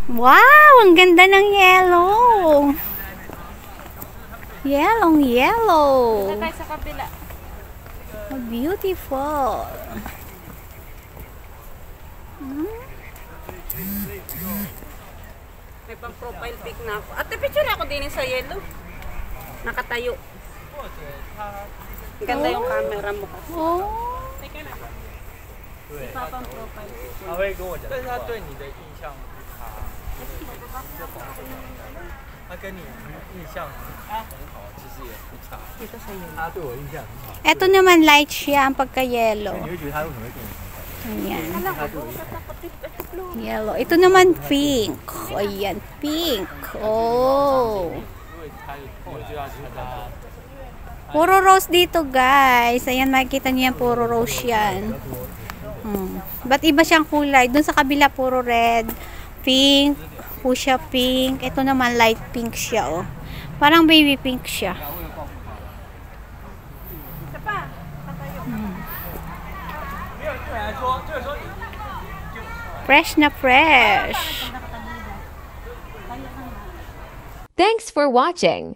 Wow! Ang ganda ng yellow! Yellow! Tayo sa kabila. Oh, beautiful! May pang profile pic na ako. At picture ako din sa yellow. Nakatayo. Ganda yung camera mo kasi. Oh! Teka na. Ipapang profile pic. 他会跟我讲，但是他对你的印象不差，他跟你印象很好，其实也不差。 Dito sa yellow. 他对我印象很好， Ito naman light siya ang pagka-yellow. 你会觉得他为什么会跟我分享？ Ayan. 他对我印象很好。 Yellow. Ito naman pink. Ayan, pink. Oh. 因为他我就要看他。 Puro rose dito, guys. Ayan, makikita niyo yan. Puro rose yan. Ba't iba siyang kulay? Doon sa kabila, puro red. Pink. Fuchsia pink. Ito naman, light pink siya, oh. Parang baby pink siya. Fresh na fresh. Thanks for watching.